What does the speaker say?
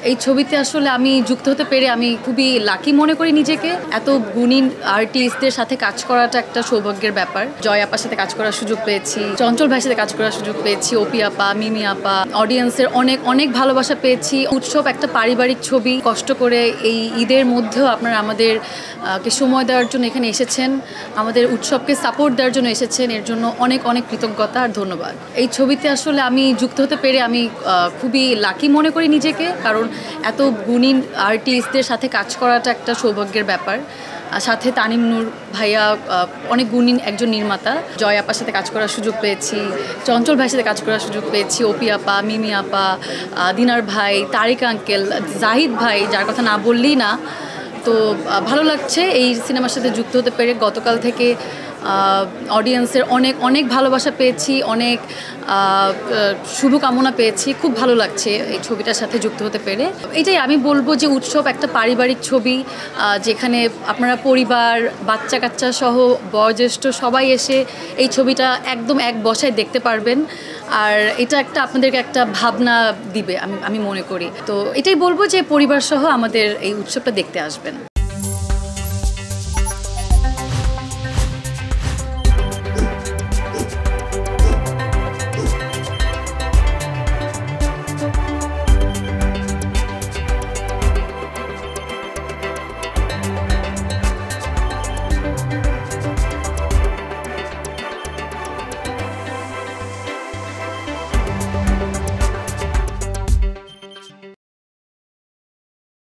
এই ছবিতে আসলে আমি যুক্ত হতে পেরে আমি খুবই লাকি মনে করি নিজেকে। এত গুণী আর্টিস্টদের সাথে কাজ করাটা একটা সৌভাগ্যের ব্যাপার। জয় আপার সাথে কাজ করার সুযোগ পেয়েছি, চঞ্চল ভাইয়ের সাথে কাজ করার সুযোগ পেয়েছি, অপি আপা, মিমি আপা, অডিয়েন্সের অনেক অনেক ভালোবাসা পেয়েছি। উৎসব একটা পারিবারিক ছবি, কষ্ট করে এই ঈদের মধ্যেও আপনারা আমাদের কে সময় দেওয়ার জন্য এখানে এসেছেন, আমাদের উৎসবকে সাপোর্ট দেওয়ার জন্য এসেছেন, এর জন্য অনেক অনেক কৃতজ্ঞতা আর ধন্যবাদ। এই ছবিতে আসলে আমি যুক্ত হতে পেরে আমি খুবই লাকি মনে করি নিজেকে, কারণ এত গুণী আর্টিস্টদের সাথে কাজ করাটা একটা সৌভাগ্যের ব্যাপার। সাথে তানিম নূর ভাইয়া অনেক গুণী একজন নির্মাতা। জয় আপার সাথে কাজ করার সুযোগ পেয়েছি, চঞ্চল ভাইয়ের সাথে কাজ করার সুযোগ পেয়েছি, অপি আপা, মিমি আপা, দিনার ভাই, তারিক আঙ্কেল, জাহিদ ভাই, যার কথা না বললেই না। তো ভালো লাগছে এই সিনেমার সাথে যুক্ত হতে পেরে। গতকাল থেকে অডিয়েন্সের অনেক অনেক ভালোবাসা পেয়েছি, অনেক শুভকামনা পেয়েছি। খুব ভালো লাগছে এই ছবিটার সাথে যুক্ত হতে পেরে। এটাই আমি বলবো যে উৎসব একটা পারিবারিক ছবি, যেখানে আপনারা পরিবার, বাচ্চা কাচ্চা সহ বয়োজ্যেষ্ঠ সবাই এসে এই ছবিটা একদম এক বসায় দেখতে পারবেন। আর এটা একটা আপনাদেরকে একটা ভাবনা দিবে আমি মনে করি। তো এটাই বলবো যে পরিবার সহ আমাদের এই উৎসবটা দেখতে আসবেন।